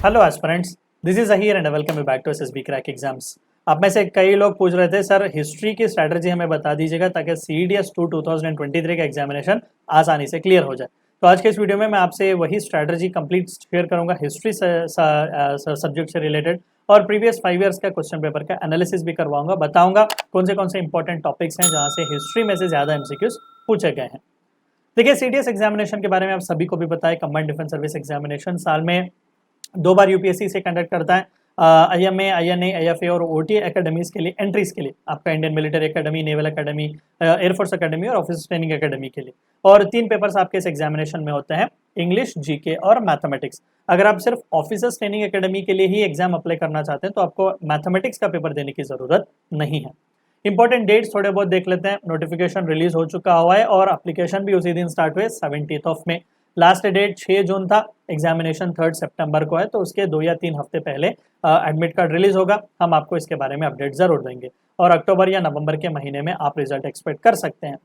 Hello aspirants, this is Ahir and welcome you back to SSB crack exams. आप में से कई लोग पूछ रहे थे सर हिस्ट्री की स्ट्रैटेजी हमें बता दीजिएगा ताकि सीडीएस 2023 का एग्जामिनेशन आसानी से क्लियर हो जाए। तो आज के इस वीडियो में मैं आपसे वही स्ट्रैटेजी कंप्लीट शेयर करूंगा हिस्ट्री सब्जेक्ट से रिलेटेड, और प्रीवियस 5 ईयर्स का क्वेश्चन पेपर का एनालिसिस भी करवाऊंगा, बताऊंगा कौन से इंपॉर्टेंट टॉपिक्स हैं जहां से हिस्ट्री में से ज्यादा एमसीक्यूज पूछे गए हैं। देखिए, सीडीएस एग्जामिनेशन के बारे में आप सभी को भी पता है, कंबाइंड डिफेंस सर्विस एग्जामिनेशन साल में 2 बार यूपीएससी से कंडक्ट करता है। आईएमए, आईएनए, आईएफए और ओटी एकेडमीज के लिए एंट्रीज के लिए आपका Indian military academy, naval academy, air force academy और ऑफिसर ट्रेनिंग एकेडमी के लिए। और 3 पेपर्स आपके इस एग्जामिनेशन में होते हैं, इंग्लिश, जीके और मैथमेटिक्स। अगर आप सिर्फ ऑफिसर्स ट्रेनिंग एकेडमी के लिए ही एग्जाम अप्लाई करना चाहते हैं तो आपको मैथमेटिक्स का पेपर देने की जरूरत नहीं है। इंपॉर्टेंट डेट्स थोड़े बहुत देख लेते हैं। नोटिफिकेशन रिलीज हो चुका हुआ है और एप्लीकेशन भी उसी दिन स्टार्ट हुए 17 में। लास्ट डेट 6 जून था, एग्जामिनेशन 3 सितंबर को है, तो उसके 2 या 3 हफ्ते पहले एडमिट कार्ड रिलीज होगा। हम आपको इसके बारे में अपडेट जरूर देंगे और अक्टूबर या नवंबर के महीने में आप रिजल्ट एक्सपेक्ट कर सकते हैं।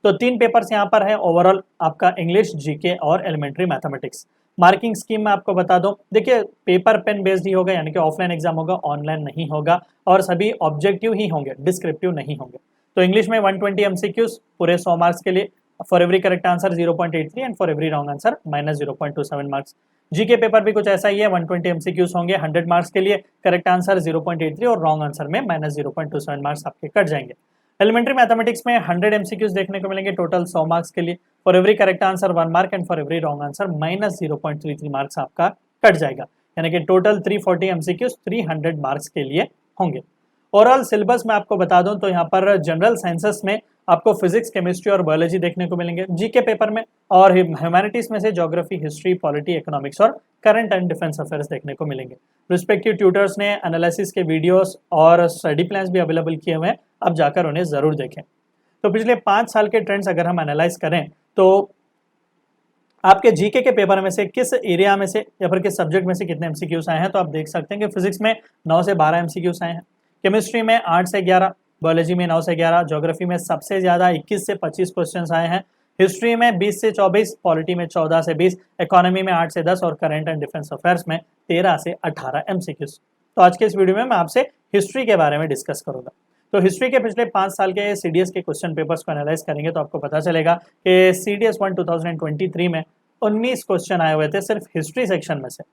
तो 3 पेपर्स यहाँ पर है ओवरऑल, आपका इंग्लिश, जीके और एलिमेंट्री मैथमेटिक्स। मार्किंग स्कीम मैं आपको बता दूं, देखिए पेपर पेन बेस्ड ही होगा, यानी कि ऑफलाइन एग्जाम होगा, ऑनलाइन नहीं होगा, और सभी ऑब्जेक्टिव ही होंगे, डिस्क्रिप्टिव नहीं होंगे। तो इंग्लिश में 120 एमसीक्यूज पूरे 100 मार्क्स के लिए, for every correct answer 0.83 and for every wrong answer -0.27 marks. GK paper भी कुछ ऐसा ही है, 120 एमसीक्यूज होंगे 100 मार्क्स के लिए, करेक्ट आंसर 0.83 और रॉन्ग आंसर में -0.27 मार्क्स आपके कट जाएंगे। एलिमेंट्री मैथमेटिक्स में 100 एमसीक्यूज देखने को मिलेंगे टोटल 100 मार्क्स के लिए, for every correct answer 1 mark and for every wrong answer -0.33 marks आपका कट जाएगा, यानी कि टोटल 340 एमसीक्यूज 300 मार्क्स के लिए होंगे। ओवरऑल सिलेबस में आपको बता दूं तो यहाँ पर जनरल साइंसेस में आपको फिजिक्स, केमिस्ट्री और बायोलॉजी देखने को मिलेंगे जीके पेपर में, और ह्यूमैनिटीज में से ज्योग्राफी, हिस्ट्री, पॉलिटी, इकोनॉमिक्स और करंट एंड डिफेंस अफेयर्स देखने को मिलेंगे। रिस्पेक्टिव ट्यूटर्स ने एनालिसिस के वीडियोस और स्टडी प्लान्स भी अवेलेबल किए हुए हैं, आप जाकर उन्हें जरूर देखें। तो पिछले 5 साल के ट्रेंड्स अगर हम एनालाइज करें तो आपके जीके के पेपर में से किस एरिया में से या फिर किस सब्जेक्ट में से कितने एमसीक्यूज आए हैं, तो आप देख सकते हैं कि फिजिक्स में 9 से 12 एमसीक्यूज आए हैं, केमिस्ट्री में 8 से 11, बायोलॉजी में 9 से 11, ज्योग्राफी में सबसे ज्यादा 21 से 25 क्वेश्चंस आए हैं, हिस्ट्री में 20 से 24, पॉलिटी में 14 से 20, इकोनॉमी में 8 से 10 और करंट एंड डिफेंस अफेयर्स में 13 से 18 एमसीक्यूज। तो आज के इस वीडियो में मैं आपसे हिस्ट्री के बारे में डिस्कस करूंगा। तो हिस्ट्री के पिछले 5 साल के सीडीएस के क्वेश्चन पेपर्स को एनालाइज करेंगे तो आपको पता चलेगा कि सीडीएस 1 2023 में 19 क्वेश्चन आए हुए थे सिर्फ हिस्ट्री सेक्शन में से,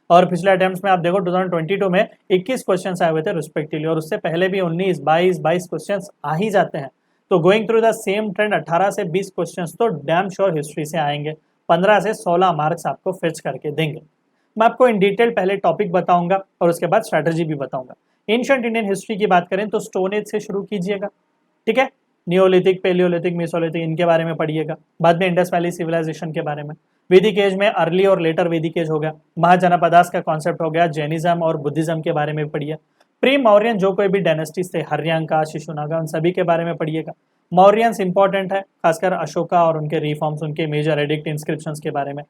और पिछले अटेम्प्ट्स में आप देखो 2022 में 21 क्वेश्चंस आए हुए थे रिस्पेक्टिवली, और उससे पहले भी 19, 22 क्वेश्चंस आ ही जाते हैं। तो going through the same trend 18 से 20 क्वेश्चंस तो डैम श्योर हिस्ट्री से आएंगे, 15 से 16 मार्क्स आपको फेच करके देंगे। मैं आपको इन डिटेल पहले टॉपिक बताऊंगा और उसके बाद स्ट्रैटेजी भी बताऊंगा। एंशिएंट इंडियन हिस्ट्री की बात करें तो स्टोन एज से शुरू कीजिएगा, ठीक है, नियोलिथिक, पेलियोलिथिक, मेसोलिथिक, इनके बारे में पढ़िएगा। बाद में इंडस वैली सिविलाइजेशन के बारे में, वैदिक एज में अर्ली और लेटर वैदिक एज हो गया, महाजनपदास का कॉन्सेप्ट हो गया, जैनिज्म और बुद्धिज्म के बारे में पढ़िए। प्री मौर्यन जो कोई भी डायनेस्टीज थे, हर्यांका, शिशुनागा, उन सभी के बारे में पढ़िएगा। मौर्यंस इंपॉर्टेंट है, खासकर अशोका और उनके रिफॉर्म्स, उनके मेजर एडिक्ट इंस्क्रिप्शंस के बारे में।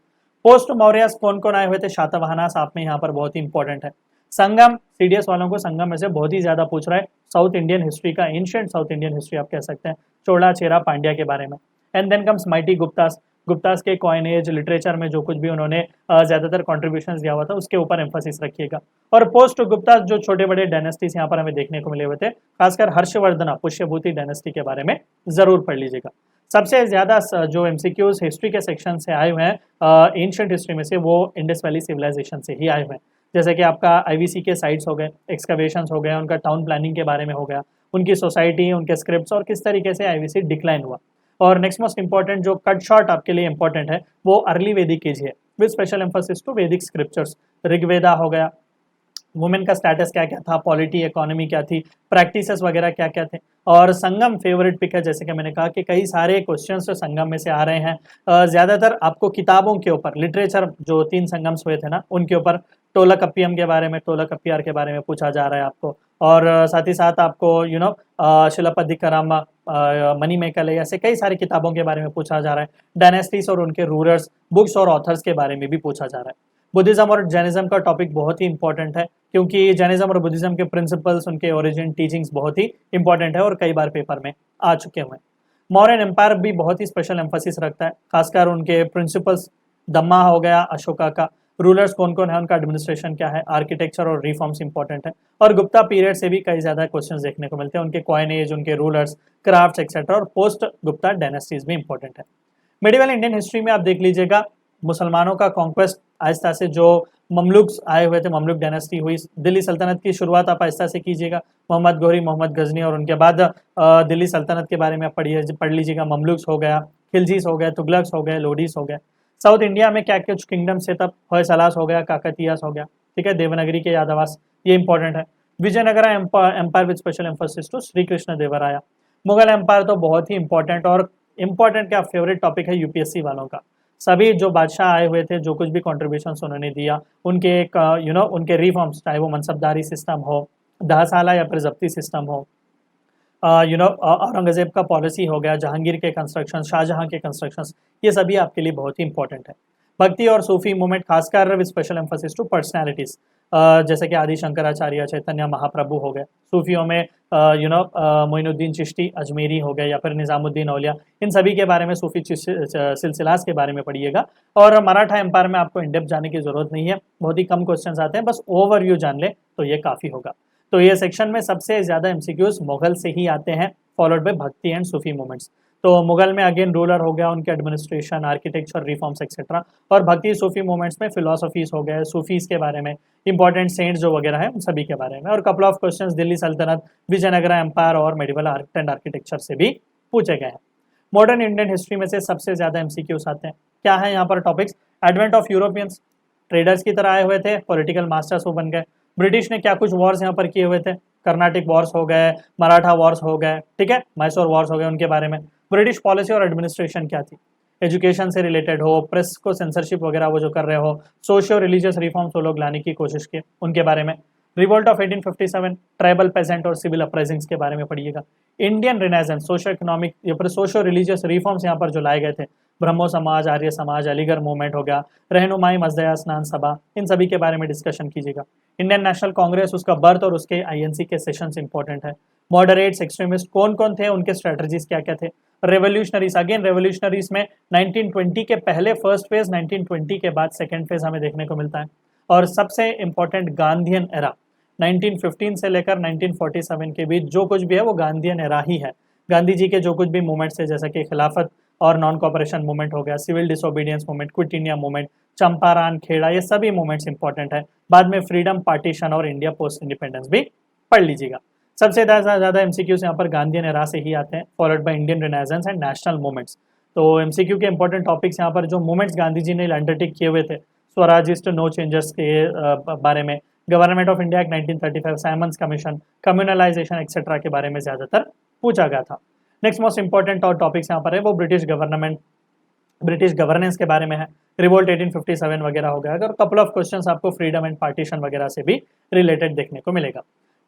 पोस्ट मौर्यस कौन कौन आए हुए थे, शातवाहनास आप में यहाँ पर बहुत ही इंपॉर्टेंट है। संगम, सीडीएस वालों को संगम में से बहुत ही ज्यादा पूछ रहा है, साउथ इंडियन हिस्ट्री का, एंशिएंट साउथ इंडियन हिस्ट्री आप कह सकते हैं, चोला, चेरा, पांड्या के बारे में। And then comes mighty Guptas, Guptas के कॉइनेज, लिटरेचर में जो कुछ भी उन्होंने ज्यादातर कॉन्ट्रीब्यूशन दिया हुआ था उसके ऊपर एम्फोसिस रखिएगा। और पोस्ट गुप्तास जो छोटे बड़े डायनेस्टीज यहाँ पर हमें देखने को मिले हुए थे, खासकर हर्षवर्धना, पुष्यभूति डायनेस्टी के बारे में जरूर पढ़ लीजिएगा। सबसे ज्यादा जो एमसीक्यूज हिस्ट्री के सेक्शन से आए हुए हैं एंशिएंट हिस्ट्री में से, वो इंडस वैली सिविलाइजेशन से ही आए हुए हैं। जैसे कि आपका आईवीसी के साइट्स हो गए, एक्सकवेशंस हो गए, उनका टाउन प्लानिंग के बारे में हो गया, उनकी सोसाइटी, उनके स्क्रिप्ट्स और किस तरीके से आईवीसी डिक्लाइन हुआ। और नेक्स्ट मोस्ट इंपॉर्टेंट जो कट शॉर्ट आपके लिए इंपॉर्टेंट है वो अर्ली वैदिक एज है, विद स्पेशल एम्फोसिस टू वैदिक स्क्रिप्चर्स। ऋग्वेदा हो गया, वुमेन का स्टेटस क्या क्या था, पॉलिटी, इकोनॉमी क्या थी, प्रैक्टिसेस वगैरह क्या क्या थे। और संगम फेवरेट पिक है, जैसे कि मैंने कहा कि कई सारे क्वेश्चंस तो संगम में से आ रहे हैं। ज्यादातर आपको किताबों के ऊपर, लिटरेचर जो 3 संगम्स हुए थे ना उनके ऊपर, टोलकप्पियम के बारे में, टोलकप्पियार के बारे में पूछा जा रहा है आपको। और साथ ही साथ आपको शिलापदिकरम, मणिमेकले, ऐसे कई सारी किताबों के बारे में पूछा जा रहा है। डायनेस्टीज और उनके रूलर्स, बुक्स और ऑथर्स के बारे में भी पूछा जा रहा है। बुद्धिज्म और जैनिज्म का टॉपिक बहुत ही इंपॉर्टेंट है, क्योंकि जैनिज्म और बुद्धिज्म के प्रिंसिपल्स, उनके ओरिजिन, टीचिंग्स बहुत ही इंपॉर्टेंट है और कई बार पेपर में आ चुके हुए हैं। मौर्यन एम्पायर भी बहुत ही स्पेशल एम्फोसिस रखता है, खासकर उनके प्रिंसिपल्स, दम्मा हो गया अशोका का, रूलर्स कौन कौन है, उनका एडमिनिस्ट्रेशन क्या है, आर्किटेक्चर और रिफॉर्म्स इंपॉर्टेंट है। और गुप्ता पीरियड से भी कई ज्यादा क्वेश्चंस देखने को मिलते हैं, उनके कॉइनेज, उनके रूलर्स, क्राफ्ट्स एक्सेट्रा, और पोस्ट गुप्ता डायनेस्टीज भी इंपॉर्टेंट है। मिडिवल इंडियन हिस्ट्री में आप देख लीजिएगा, मुसलमानों का कॉन्क्वेस्ट आहिस्ता से, जो ममलुक्स आए हुए थे, ममलुक डायनेस्टी हुई, दिल्ली सल्तनत की शुरुआत आप आहिस्ता से कीजिएगा, मोहम्मद गोरी, मोहम्मद गजनी, और उनके बाद दिल्ली सल्तनत के बारे में पढ़ लीजिएगा, ममलुक्स हो गया, खिलजीस हो गए, तुगलक्स हो गए, लोडीज हो गए। साउथ इंडिया में क्या कुछ किंगडम्स थे तब, होयसलास हो गया, काकतीयास हो गया, ठीक है, देवनागरी के यादवास, ये इंपॉर्टेंट है। Vijayanagara empire with special emphasis to Shri Krishna Devaraya. Mughal empire तो बहुत ही इंपॉर्टेंट, और इंपॉर्टेंट क्या फेवरेट टॉपिक है यूपीएससी वालों का। सभी जो बादशाह आए हुए थे, जो कुछ भी कॉन्ट्रीब्यूशन उन्होंने दिया, उनके उनके रिफॉर्म्स, चाहे वो मनसबदारी सिस्टम हो, दहसाला या फिर जब्ती सिस्टम हो, औरंगजेब का पॉलिसी हो गया, जहांगीर के कंस्ट्रक्शन, शाहजहां के कंस्ट्रक्शंस, ये सभी आपके लिए बहुत ही इंपॉर्टेंट है। भक्ति और सूफी मूवमेंट, खासकर with special emphasis to personalities, जैसे कि आदि शंकराचार्य, चैतन्य महाप्रभु हो गए। सूफियों में मोइनुद्दीन चिश्ती अजमेरी हो गए, या फिर निजामुद्दीन औलिया, इन सभी के बारे में, सूफी सिलसिलास के बारे में पढ़िएगा। और मराठा एम्पायर में आपको इंडेप्थ जाने की जरूरत नहीं है, बहुत ही कम क्वेश्चन आते हैं, बस ओवरव्यू जान ले तो ये काफी होगा। तो ये सेक्शन में सबसे ज्यादा एमसीक्यूज मुगल से ही आते हैं, फॉलोड बाय भक्ति एंड सूफी मूवमेंट्स। तो मुगल में अगेन रूलर हो गया, उनके एडमिनिस्ट्रेशन, आर्किटेक्चर, रिफॉर्म्स एक्सेट्रा, और भक्ति सूफी मूवमेंट्स में फिलोसफीज हो गए, सूफीज के बारे में, इंपॉर्टेंट सेंट्स जो वगैरह है उन सभी के बारे में, और कपल ऑफ क्वेश्चंस दिल्ली सल्तनत, विजयनगरा एम्पायर और मेडिवल आर्ट एंड आर्किटेक्चर से भी पूछे गए हैं। मॉडर्न इंडियन हिस्ट्री में से सबसे ज्यादा एमसीक्यूज आते हैं। क्या है यहाँ पर topics? Advent of Europeans, traders की तरह आए हुए थे, पॉलिटिकल मास्टर्स वो बन गए। ब्रिटिश ने क्या कुछ वॉर्स यहाँ पर किए हुए थे, कर्नाटिक वॉर्स हो गए, मराठा वॉर्स हो गए, ठीक है, मैसूर वॉर्स हो गए, उनके बारे में। ब्रिटिश पॉलिसी और एडमिनिस्ट्रेशन क्या थी, एजुकेशन से रिलेटेड हो, प्रेस को सेंसरशिप वगैरह वो जो कर रहे हो, सोशियो रिलीजियस रिफॉर्म्स वो लोग लाने की कोशिश की, उनके बारे में। रिवोल्ट ऑफ 1857, ट्राइबल पेजेंट और सिविल अपराइजिंग्स के बारे में पढ़िएगा। इंडियन रिनेसेंस, सोशो इकोनॉमिक या फिर सोशो रिलीजियस रिफॉर्म्स यहाँ पर जो लाए गए थे, ब्रह्मो समाज, आर्य समाज, अलीगढ़ मूवमेंट हो गया, रहनुमाई मजदया स्नान सभा, इन सभी के बारे में डिस्कशन कीजिएगा। इंडियन नेशनल कांग्रेस, उसका बर्थ और उसके आईएनसी के सेशंस इंपॉर्टेंट है। मॉडरेट्स, एक्सट्रीमिस्ट कौन कौन थे, उनके स्ट्रेटजीज क्या क्या थे। रेवोल्यूशनरीज, अगेन रेवोल्यूशनरीज में 1920 के पहले फर्स्ट फेज, 1920 के बाद सेकेंड फेज हमें देखने को मिलता है। और सबसे इंपॉर्टेंट गांधीयन एरा, 1915 से लेकर 1947 के बीच जो कुछ भी है वो गांधीयन एरा ही है। गांधी जी के जो कुछ भी मूवमेंट्स थे, जैसा कि खिलाफत और नॉन कॉपरेशन मूवमेंट हो गया, civil disobedience movement, quit India movement, Champaran, Kheda, ये सभी मूवमेंट्स इंपॉर्टेंट है। बाद में फ्रीडम, पार्टीशन और इंडिया पोस्ट इंडिपेंडेंस भी पढ़ लीजिएगा। सबसे ज्यादा एमसीक्यूज यहाँ पर गांधीयन एरा से ही आते हैं, followed by Indian renaissance and national movements. तो एमसीक्यू के इंपॉर्टेंट टॉपिक्स यहाँ पर जो मूवमेंट्स गांधी जी ने अंडरटेक किए हुए थे, स्वराजिस्ट, नो चेंजेस के बारे में, government of India act 1935, Simon's commission, communalisation etcetera के बारे में ज्यादातर पूछा गया था। नेक्स्ट मोस्ट इंपॉर्टेंट और टॉपिक्स यहाँ पर है वो ब्रिटिश गवर्नमेंट, ब्रिटिश गवर्नेंस के बारे में है, रिवोल्ट 1857 वगैरह हो गया। अगर कपल ऑफ क्वेश्चंस आपको फ्रीडम एंड पार्टीशन वगैरह से भी रिलेटेड देखने को मिलेगा।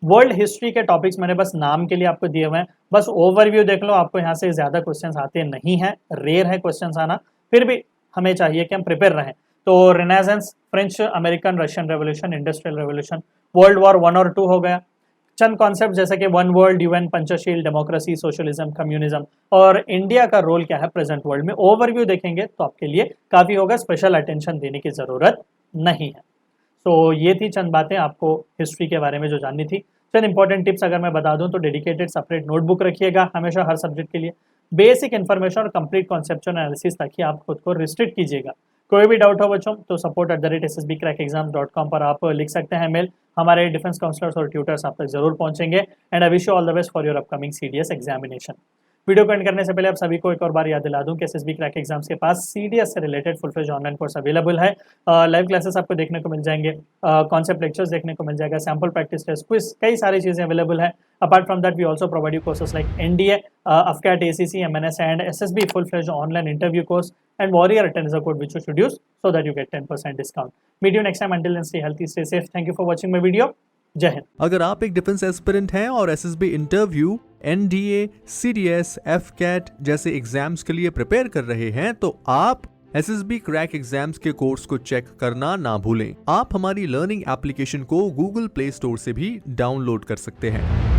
वर्ल्ड हिस्ट्री के टॉपिक्स मैंने बस नाम के लिए आपको दिए हुए हैं, बस ओवरव्यू देख लो, आपको यहाँ से ज्यादा क्वेश्चंस आते नहीं हैं, रेयर है क्वेश्चंस आना, फिर भी हमें चाहिए कि हम प्रिपेयर रहें। तो renaissance, French, American, Russian revolution, industrial revolution, world war 1 और 2 हो गया। चंद कॉन्सेप्ट जैसे कि one world, UN, Panchsheel, democracy, socialism, communism, और इंडिया का रोल क्या है प्रेजेंट वर्ल्ड में, ओवरव्यू देखेंगे तो आपके लिए काफी होगा, स्पेशल अटेंशन देने की जरूरत नहीं है। तो ये थी चंद बातें आपको हिस्ट्री के बारे में जो जाननी थी। चंद इंपॉर्टेंट टिप्स अगर मैं बता दूं तो डेडिकेटेड सेपरेट नोटबुक रखिएगा हमेशा हर सब्जेक्ट के लिए, बेसिक इन्फॉर्मेशन और कंप्लीट कॉन्सेप्चुअल एनालिसिस, ताकि आप खुद को रिस्ट्रिक्ट कीजिएगा। कोई भी डाउट हो बच्चों तो support@ssbcrackexams.com पर आप लिख सकते हैं मेल, हमारे डिफेंस काउंसलर्स और ट्यूटर्स आप तक जरूर पहुंचेंगे। And I wish you all the best for your upcoming CDS examination. Video को एंड करने से पहले आप सभी को एक और बार याद दिला दूं कि एसएसबी क्रैक एग्जाम्स के पास सीडीएस से related full fledge online course available है। लाइव क्लासेस आपको देखने को मिल जाएंगे, कॉन्सेप्ट लेक्चर्स देखने को मिल जाएगा, सैम्पल प्रैक्टिस टेस्ट, क्विज, कई सारी चीजें अवेलेबल है। Apart from that we also provide you courses like NDA, AFCAT, ACC, MNS and SSB full fledge online interview course, and warrior attend is a code which you should use so that you get 10% discount. Meet you next time. Until then, stay healthy, stay safe. Thank you for watching my video. जय हिंद। अगर आप एक defence aspirant हैं और SSB interview, NDA, CDS, AFCAT जैसे exams के लिए prepare कर रहे हैं तो आप एसएसबी क्रैक एग्जाम्स के कोर्स को चेक करना ना भूलें। आप हमारी लर्निंग एप्लीकेशन को गूगल प्ले स्टोर से भी डाउनलोड कर सकते हैं।